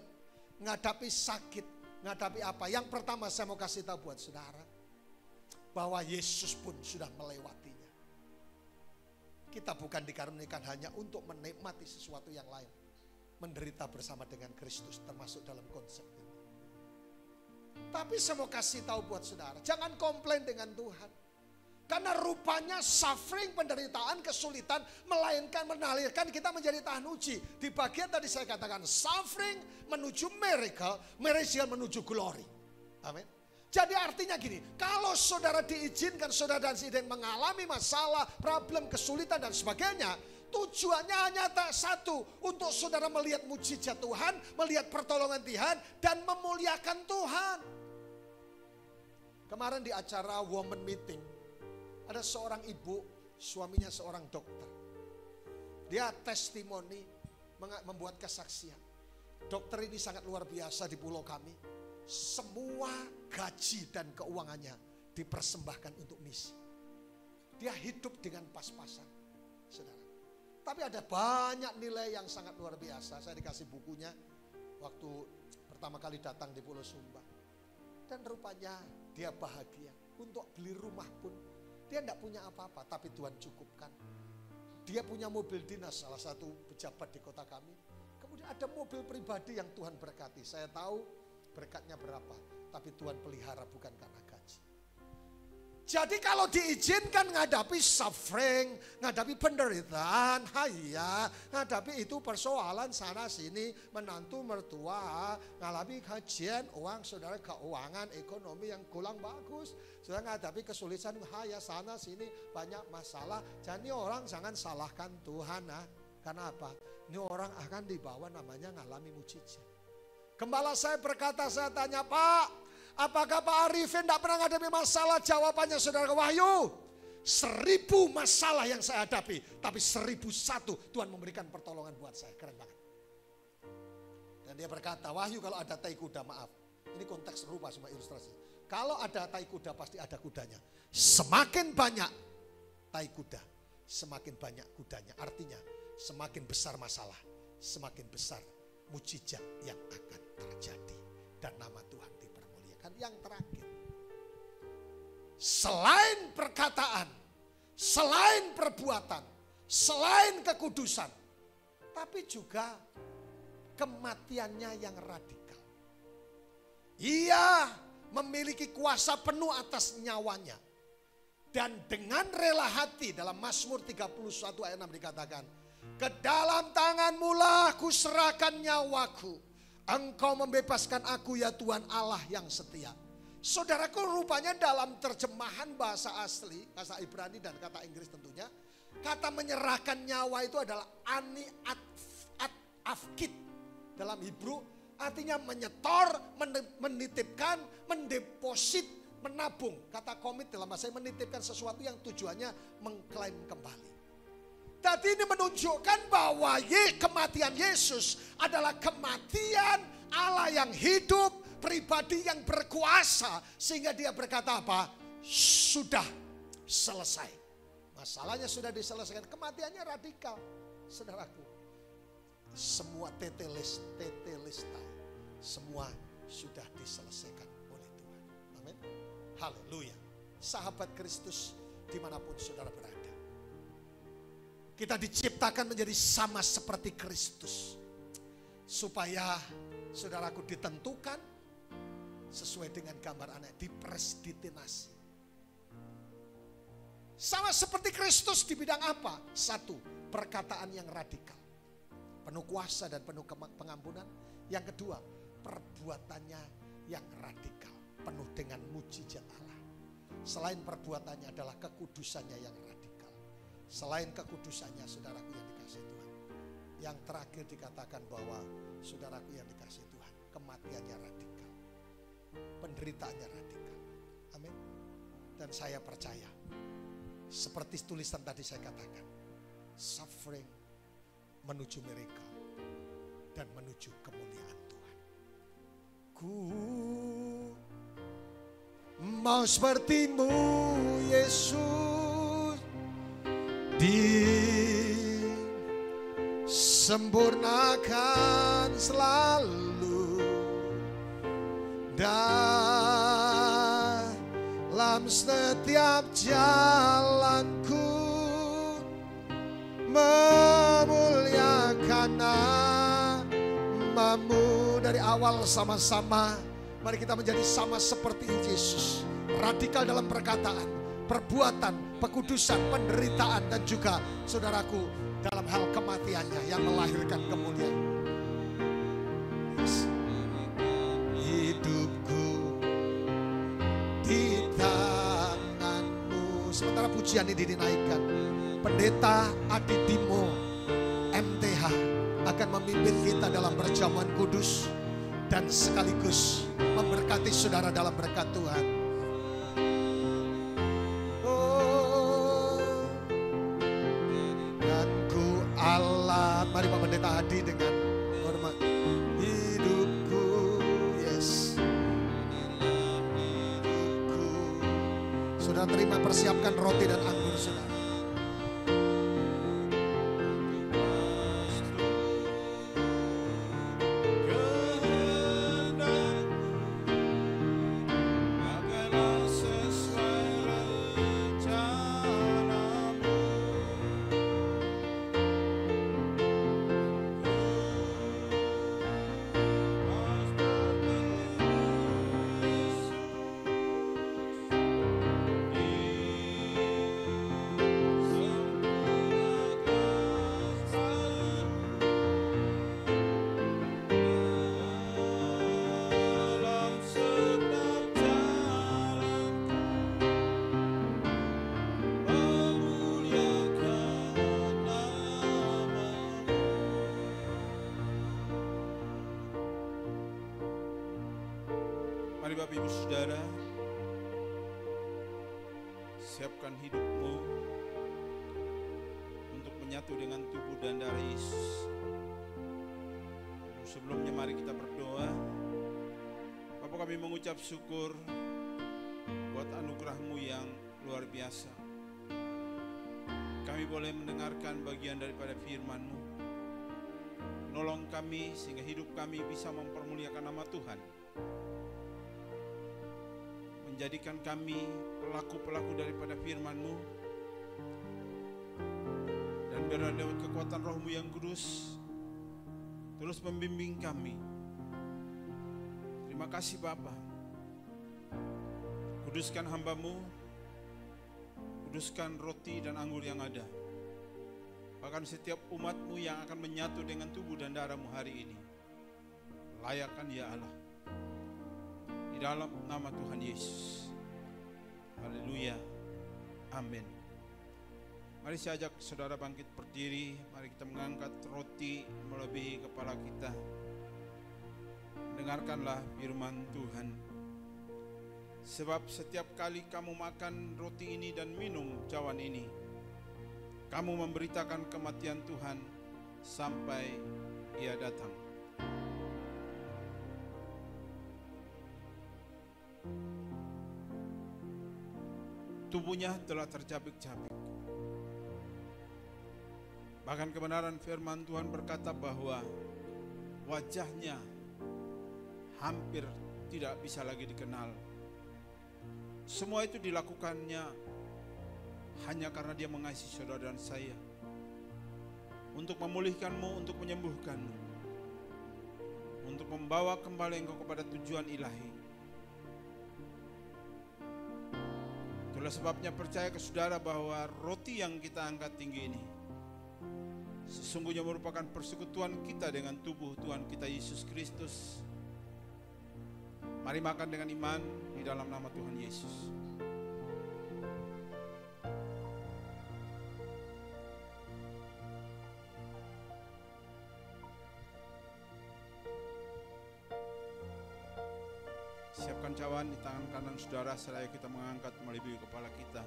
menghadapi sakit, menghadapi apa? Yang pertama saya mau kasih tahu buat saudara, bahwa Yesus pun sudah melewatinya. Kita bukan dikaruniakan hanya untuk menikmati sesuatu yang lain, menderita bersama dengan Kristus, termasuk dalam konsep ini. Tapi saya mau kasih tahu buat saudara, jangan komplain dengan Tuhan. Karena rupanya suffering, penderitaan, kesulitan melainkan menalirkan kita menjadi tahan uji. Di bagian tadi saya katakan suffering menuju miracle, miracle menuju glory. Amin. Jadi artinya gini, kalau saudara diizinkan, saudara dan saudara mengalami masalah, problem, kesulitan dan sebagainya, tujuannya hanya satu, untuk saudara melihat mujizat Tuhan, melihat pertolongan Tuhan, dan memuliakan Tuhan. Kemarin di acara woman meeting, ada seorang ibu, suaminya seorang dokter. Dia testimoni, membuat kesaksian. Dokter ini sangat luar biasa di pulau kami. Semua gaji dan keuangannya dipersembahkan untuk misi. Dia hidup dengan pas-pasan, saudara. Tapi ada banyak nilai yang sangat luar biasa. Saya dikasih bukunya waktu pertama kali datang di Pulau Sumba. Dan rupanya dia bahagia. Untuk beli rumah pun dia tidak punya apa-apa, tapi Tuhan cukupkan. Dia punya mobil dinas, salah satu pejabat di kota kami. Kemudian ada mobil pribadi yang Tuhan berkati. Saya tahu berkatnya berapa, tapi Tuhan pelihara bukan karena gaji. Jadi kalau diizinkan menghadapi suffering, menghadapi penderitaan, menghadapi itu persoalan sana sini, menantu mertua, mengalami kajian uang, saudara keuangan, ekonomi yang kurang bagus, saudara menghadapi kesulitan, sana sini banyak masalah. Jadi orang jangan salahkan Tuhan, karena apa? Ini orang akan dibawa namanya mengalami mujizat. Gembala saya berkata, saya tanya, Pak, apakah Pak Arifin tidak pernah menghadapi masalah? Jawabannya saudara Wahyu, 1000 masalah yang saya hadapi, tapi 1001 Tuhan memberikan pertolongan buat saya. Keren banget. Dan dia berkata, Wahyu kalau ada tai kuda, maaf, ini konteks serupa semua ilustrasi. Kalau ada tai kuda pasti ada kudanya. Semakin banyak tai kuda, semakin banyak kudanya. Artinya semakin besar masalah, semakin besar mujizat yang akan terjadi. Dan nama Tuhan dipermuliakan. yang terakhir. Selain perkataan, selain perbuatan, selain kekudusan, tapi juga kematiannya yang radikal. Ia memiliki kuasa penuh atas nyawanya. Dan dengan rela hati, dalam Mazmur 31 ayat 6 dikatakan, ke dalam tangan-Mu lah kuserahkan nyawaku. Engkau membebaskan aku ya Tuhan Allah yang setia. Saudaraku, rupanya dalam terjemahan bahasa asli, bahasa Ibrani dan kata Inggris tentunya, kata menyerahkan nyawa itu adalah ani afkid. Dalam Hebrew artinya menyetor, menitipkan, mendeposit, menabung. Kata komit dalam bahasa menitipkan sesuatu yang tujuannya mengklaim kembali. Tadi ini menunjukkan bahwa kematian Yesus adalah kematian Allah yang hidup, pribadi yang berkuasa, sehingga dia berkata apa? Sudah selesai. Masalahnya sudah diselesaikan, kematiannya radikal. Saudaraku, semua tetelestai, semua sudah diselesaikan oleh Tuhan. Amin. Haleluya. Sahabat Kristus dimanapun saudara berada, kita diciptakan menjadi sama seperti Kristus, supaya saudaraku ditentukan sesuai dengan gambar anak, dipredestinasi. Sama seperti Kristus di bidang apa? Satu, perkataan yang radikal, penuh kuasa dan penuh pengampunan. Yang kedua, perbuatannya yang radikal, penuh dengan mujizat Allah. Selain perbuatannya adalah kekudusannya yang radikal. Selain kekudusannya, saudaraku yang dikasihi Tuhan, yang terakhir dikatakan bahwa saudaraku yang dikasihi Tuhan, kematiannya radikal, penderitaannya radikal. Amin. Dan saya percaya, seperti tulisan tadi saya katakan, suffering menuju miracle dan menuju kemuliaan Tuhan. Ku mau seperti-Mu Yesus, disempurnakan selalu dalam setiap jalanku, memuliakan nama-Mu. Dari awal sama-sama, mari kita menjadi sama seperti Yesus, radikal dalam perkataan, perbuatan, pekudusan, penderitaan, dan juga saudaraku dalam hal kematiannya yang melahirkan kemuliaan. Yes. Hidupku di tangan-Mu. Sementara pujian ini dinaikkan, Pendeta Aditimo MTH akan memimpin kita dalam perjamuan kudus dan sekaligus memberkati saudara dalam berkat Tuhan. Mari Pak Pendeta Hadi dengan hormat. Hidupku, yes. Hidupku. Saudara terima, persiapkan roti dan anggur saudara. Mari Bapak Ibu Saudara, siapkan hidupmu untuk menyatu dengan tubuh dan darah Yesus. Sebelumnya mari kita berdoa. Bapa, kami mengucap syukur buat anugerah-Mu yang luar biasa. Kami boleh mendengarkan bagian daripada firman-Mu. Nolong kami sehingga hidup kami bisa mempermuliakan nama Tuhan. menjadikan kami pelaku-pelaku daripada firman-Mu, dan biarlah lewat kekuatan Roh-Mu yang kudus terus membimbing kami. Terima kasih Bapa. Kuduskan hamba-Mu, kuduskan roti dan anggur yang ada, bahkan setiap umat-Mu yang akan menyatu dengan tubuh dan darah-Mu hari ini. Layakkan ya Allah, di dalam nama Tuhan Yesus. Haleluya, amin. Mari saya ajak saudara bangkit berdiri. Mari kita mengangkat roti melebihi kepala kita. Dengarkanlah firman Tuhan. Sebab setiap kali kamu makan roti ini dan minum cawan ini, kamu memberitakan kematian Tuhan sampai Ia datang. Tubuhnya telah tercabik-cabik. Bahkan kebenaran firman Tuhan berkata bahwa wajahnya hampir tidak bisa lagi dikenal. Semua itu dilakukannya hanya karena Dia mengasihi saudara dan saya, untuk memulihkanmu, untuk menyembuhkanmu, untuk membawa kembali engkau kepada tujuan ilahi. Itulah sebabnya percaya ke saudara bahwa roti yang kita angkat tinggi ini sesungguhnya merupakan persekutuan kita dengan tubuh Tuhan kita Yesus Kristus. Mari makan dengan iman di dalam nama Tuhan Yesus. Siapkan cawan di tangan kanan saudara, seraya kita mengangkat melebihi kepala kita.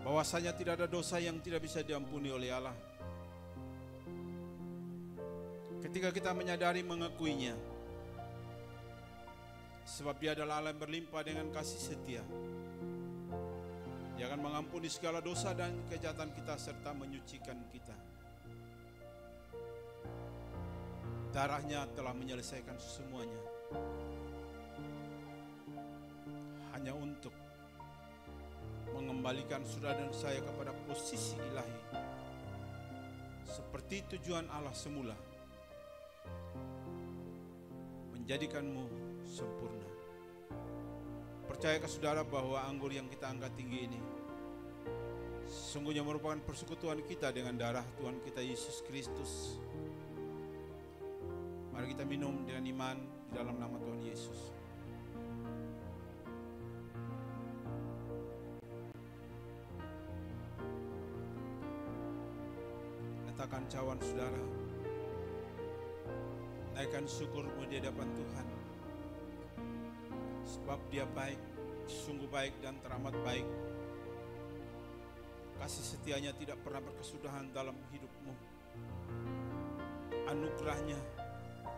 Bahwasanya tidak ada dosa yang tidak bisa diampuni oleh Allah. Ketika kita menyadari mengakuinya, sebab Dia adalah Allah yang berlimpah dengan kasih setia. Dia akan mengampuni segala dosa dan kejahatan kita serta menyucikan kita. Darahnya telah menyelesaikan semuanya, hanya untuk mengembalikan saudara dan saya kepada posisi ilahi, seperti tujuan Allah semula, menjadikanmu sempurna. Percayakah saudara bahwa anggur yang kita angkat tinggi ini sesungguhnya merupakan persekutuan kita dengan darah Tuhan kita Yesus Kristus. Mari kita minum dengan iman di dalam nama Tuhan Yesus. Letakkan cawan saudara, naikkan syukurmu di hadapan Tuhan, sebab Dia baik, sungguh baik dan teramat baik. Kasih setianya tidak pernah berkesudahan dalam hidupmu. Anugerahnya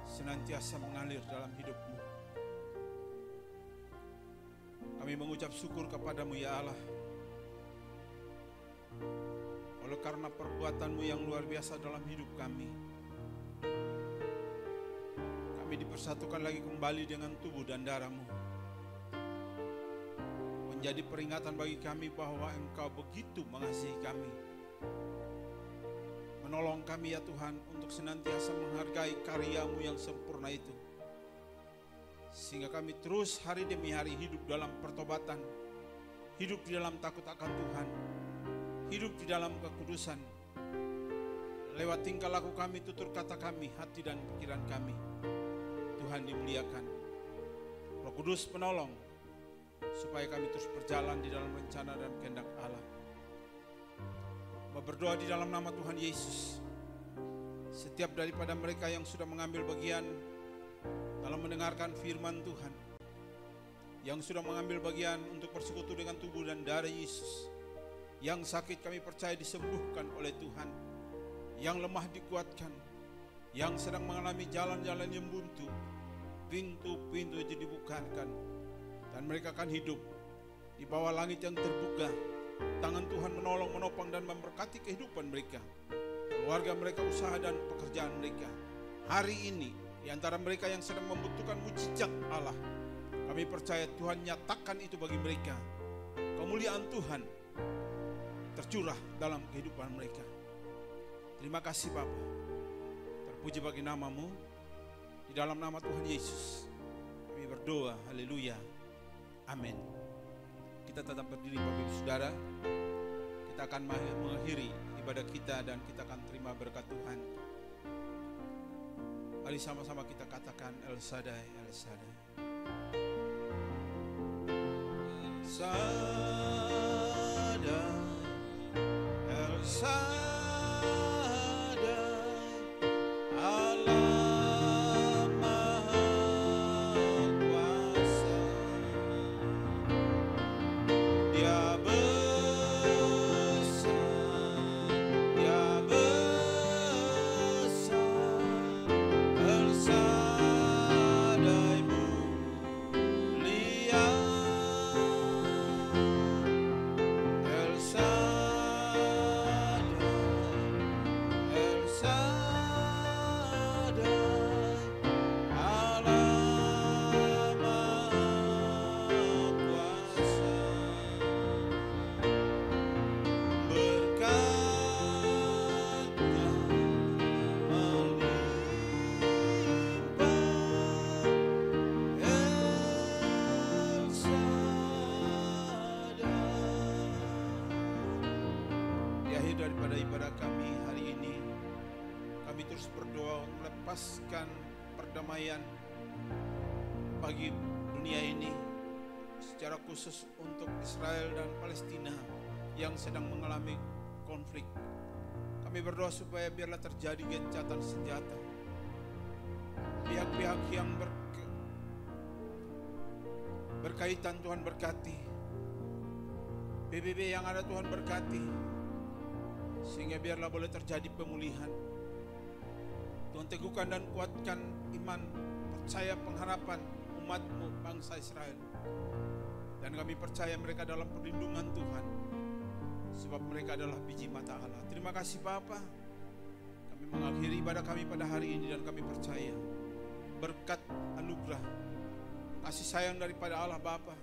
senantiasa mengalir dalam hidupmu. Kami mengucap syukur kepadamu ya Allah, oleh karena perbuatanmu yang luar biasa dalam hidup kami. Kami dipersatukan lagi kembali dengan tubuh dan darah-Mu, menjadi peringatan bagi kami bahwa Engkau begitu mengasihi kami. Menolong kami ya Tuhan untuk senantiasa menghargai karya-Mu yang sempurna itu, sehingga kami terus hari demi hari hidup dalam pertobatan, hidup di dalam takut akan Tuhan, hidup di dalam kekudusan. Lewat tingkah laku kami, tutur kata kami, hati dan pikiran kami, Tuhan dimuliakan. Roh Kudus penolong, supaya kami terus berjalan di dalam rencana dan kehendak Allah. Berdoa di dalam nama Tuhan Yesus, setiap daripada mereka yang sudah mengambil bagian dalam mendengarkan firman Tuhan, yang sudah mengambil bagian untuk bersekutu dengan tubuh dan darah Yesus, yang sakit kami percaya disembuhkan oleh Tuhan, yang lemah dikuatkan, yang sedang mengalami jalan-jalan yang buntu, pintu-pintu jadi dibukakan, dan mereka akan hidup di bawah langit yang terbuka. Tangan Tuhan menolong, menopang dan memberkati kehidupan mereka, keluarga mereka, usaha dan pekerjaan mereka. Hari ini Di antara mereka yang sedang membutuhkan mujizat Allah, kami percaya Tuhan nyatakan itu bagi mereka. Kemuliaan Tuhan tercurah dalam kehidupan mereka. Terima kasih Bapa. Terpuji bagi nama-Mu. Di dalam nama Tuhan Yesus kami berdoa. Haleluya. Amin. Kita tetap berdiri Bapak Ibu Saudara. Kita akan mengakhiri ibadah kita dan kita akan terima berkat Tuhan. Mari sama-sama kita katakan El Shaddai, El Shaddai. El Shaddai, El Shaddai, Allah Maha Kuasa. Dia besar, Dia besar. El Shaddai mulia, El Shaddai, El Shaddai, Allah Maha Kuasa. Berkat-Nya melimpah, El Shaddai. Di akhir daripada ibadah kami hari ini, kami terus berdoa untuk melepaskan perdamaian bagi dunia ini, secara khusus untuk Israel dan Palestina yang sedang mengalami konflik. Kami berdoa supaya biarlah terjadi gencatan senjata. Pihak-pihak yang berkaitan Tuhan berkati. PBB yang ada Tuhan berkati. Sehingga biarlah boleh terjadi pemulihan. Tuhan teguhkan dan kuatkan iman, percaya pengharapan umat-Mu bangsa Israel. Dan kami percaya mereka dalam perlindungan Tuhan, sebab mereka adalah biji mata Allah. Terima kasih Bapa. Kami mengakhiri ibadah kami pada hari ini dan kami percaya berkat anugerah kasih sayang daripada Allah Bapa,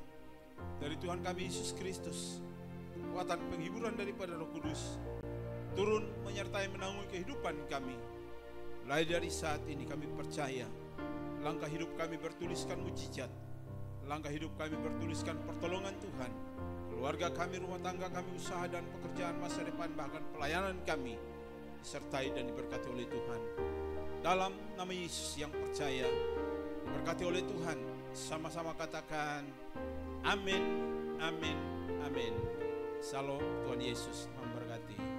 dari Tuhan kami Yesus Kristus, kekuatan penghiburan daripada Roh Kudus turun menyertai menanggung kehidupan kami. Mulai dari saat ini kami percaya langkah hidup kami bertuliskan mujizat, langkah hidup kami bertuliskan pertolongan Tuhan. Keluarga kami, rumah tangga kami, usaha dan pekerjaan masa depan, bahkan pelayanan kami disertai dan diberkati oleh Tuhan. Dalam nama Yesus yang percaya, diberkati oleh Tuhan. Sama-sama katakan amin, amin, amin. Salam, Tuhan Yesus memberkati.